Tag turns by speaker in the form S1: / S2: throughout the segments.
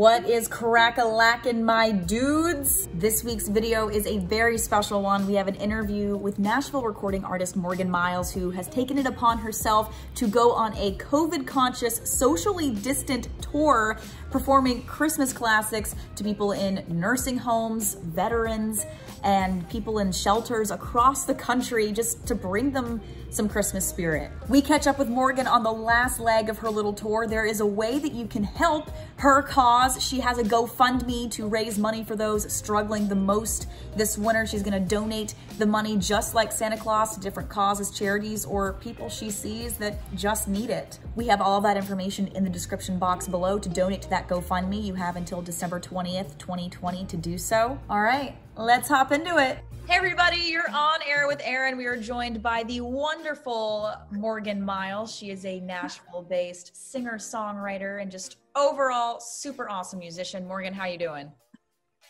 S1: What is crack-a-lackin', my dudes? This week's video is a very special one. We have an interview with Nashville recording artist Morgan Myles, who has taken it upon herself to go on a COVID-conscious, socially distant tour, performing Christmas classics to people in nursing homes, veterans, and people in shelters across the country, just to bring them some Christmas spirit. We catch up with Morgan on the last leg of her little tour. There is a way that you can help her cause. She has a GoFundMe to raise money for those struggling the most this winter. She's gonna donate the money just like Santa Claus to different causes, charities, or people she sees that just need it. We have all that information in the description box below to donate to that GoFundMe. You have until December 20th, 2020 to do so. All right, let's hop into it. Hey everybody, you're on air with Erin. We are joined by the wonderful Morgan Myles. She is a Nashville-based singer-songwriter and just overall super awesome musician. Morgan, how you doing?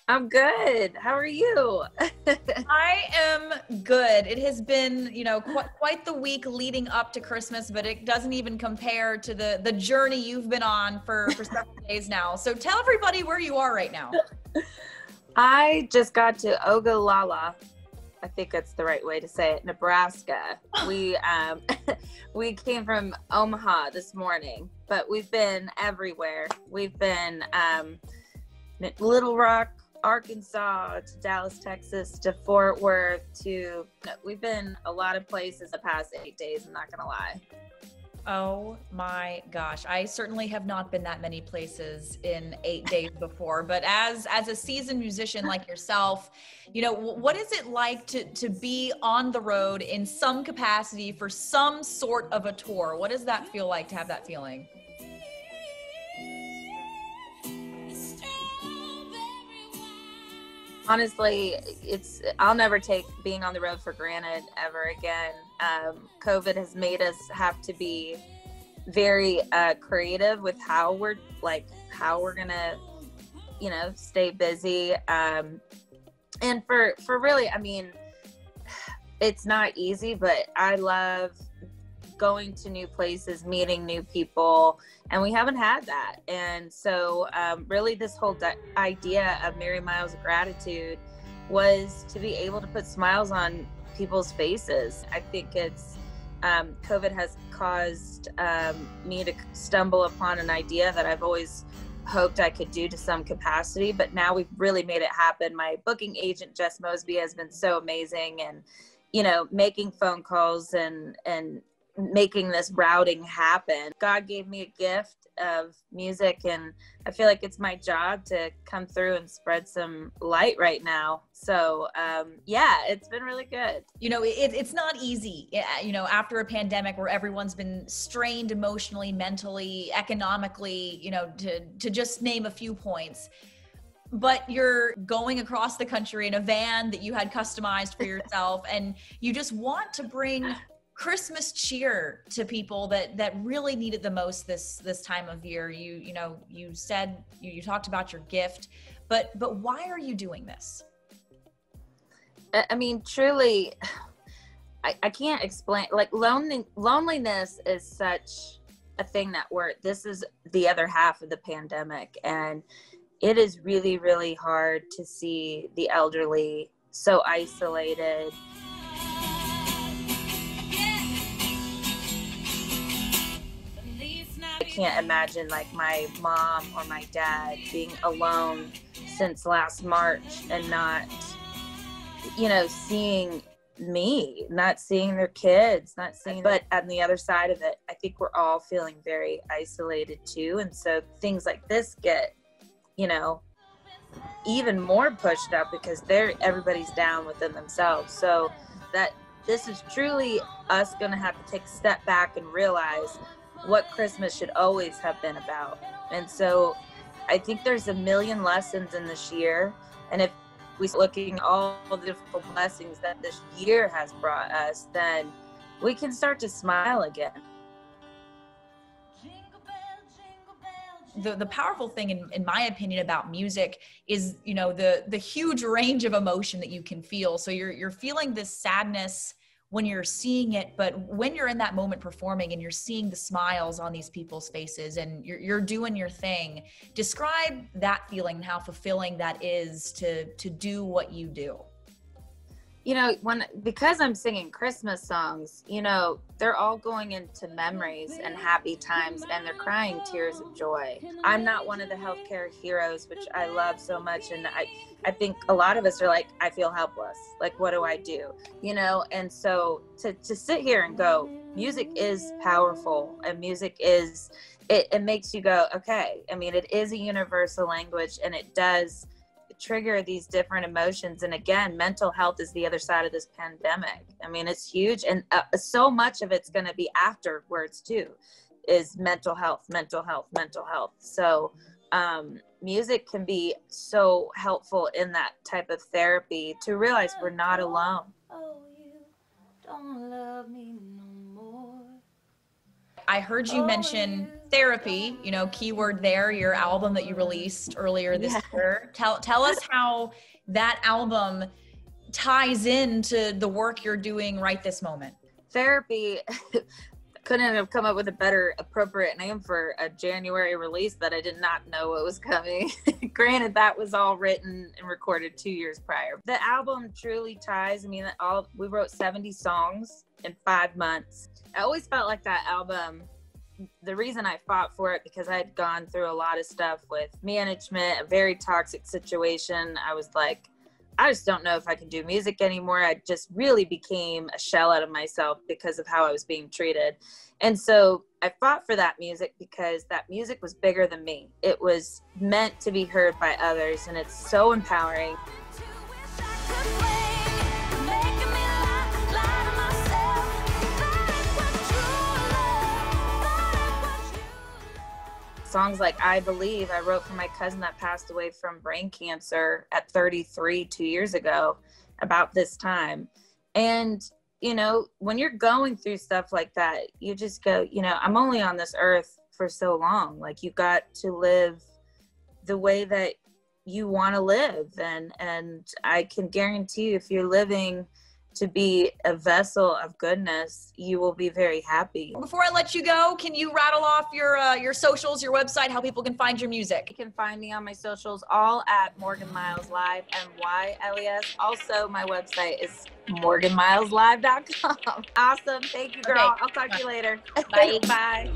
S2: I'm good. How are you?
S1: I am good. It has been, quite the week leading up to Christmas, but it doesn't even compare to the journey you've been on for several days now. So tell everybody where you are right now.
S2: I just got to Ogallala. I think that's the right way to say it, Nebraska. We we came from Omaha this morning, but we've been everywhere. We've been Little Rock, Arkansas, to Dallas, Texas, to Fort Worth, we've been a lot of places the past 8 days, I'm not gonna lie.
S1: Oh my gosh. I certainly have not been that many places in 8 days before, but as a seasoned musician like yourself, what is it like to be on the road in some capacity for some sort of a tour? What does that feel like to have that feeling?
S2: Honestly, I'll never take being on the road for granted ever again. COVID has made us have to be very creative with how we're gonna, stay busy. And for really, it's not easy, but I love going to new places, meeting new people, and we haven't had that. And so really this whole idea of Merry Myles of Gratitude was to be able to put smiles on people's faces. I think it's COVID has caused me to stumble upon an idea that I've always hoped I could do to some capacity, but now we've really made it happen. My booking agent, Jess Mosby, has been so amazing, and making phone calls and making this routing happen. God gave me a gift of music, and I feel like it's my job to come through and spread some light right now. So yeah, it's been really good.
S1: It's not easy, after a pandemic where everyone's been strained emotionally, mentally, economically, to just name a few points. But you're going across the country in a van that you had customized for yourself, and you just want to bring Christmas cheer to people that really need it the most this time of year. You said you talked about your gift, but why are you doing this?
S2: Truly, I can't explain. Like loneliness is such a thing that this is the other half of the pandemic, and it is really, really hard to see the elderly so isolated. I can't imagine like my mom or my dad being alone since last March and not, seeing me, not seeing their kids, but on the other side of it, I think we're all feeling very isolated too. And so things like this get, even more pushed up because everybody's down within themselves. So that this is truly us going to have to take a step back and realize what Christmas should always have been about. And so I think there's a million lessons in this year. And if we're looking at all the difficult blessings that this year has brought us, then we can start to smile again.
S1: The powerful thing, in my opinion, about music is, the huge range of emotion that you can feel. So you're feeling this sadness when you're seeing it, but when you're in that moment performing and you're seeing the smiles on these people's faces and you're doing your thing, describe that feeling and how fulfilling that is to do what you do.
S2: You know, because I'm singing Christmas songs, you know, they're all going into memories and happy times, and they're crying tears of joy. I'm not one of the healthcare heroes, which I love so much, and I think a lot of us are like, I feel helpless. Like, what do I do? You know, and so to sit here and go, music is powerful, and music is, it makes you go, okay. I mean, it is a universal language, and it does trigger these different emotions. And again, mental health is the other side of this pandemic. I mean, it's huge, and so much of it's going to be afterwards too, is mental health. So music can be so helpful in that type of therapy to realize we're not alone.
S3: Oh, you don't love me no more.
S1: I heard you mention therapy, you know, keyword there, your album that you released earlier this year. Tell us how that album ties into the work you're doing right this moment.
S2: Therapy, couldn't have come up with a better appropriate name for a January release that I did not know what was coming. Granted, that was all written and recorded 2 years prior. The album truly ties. I mean, we wrote 70 songs in 5 months. I always felt like that album, the reason I fought for it, because I had gone through a lot of stuff with management, a very toxic situation. I was like, I just don't know if I can do music anymore. I just really became a shell out of myself because of how I was being treated. And so I fought for that music because that music was bigger than me. It was meant to be heard by others, and it's so empowering. Songs like I Believe, I wrote for my cousin that passed away from brain cancer at 33 2 years ago, about this time. And, you know, when you're going through stuff like that, you just go, you know, I'm only on this earth for so long. Like, you got to live the way that you want to live. And I can guarantee you, if you're living to be a vessel of goodness, you will be very happy.
S1: Before I let you go, can you rattle off your socials, your website, how people can find your music?
S2: You can find me on my socials, all at Morgan Myles Live, MYLES. Also, my website is morganmyleslive.com. Awesome. Thank you, girl.
S1: Okay.
S2: I'll talk to you later.
S1: Bye.
S2: Bye.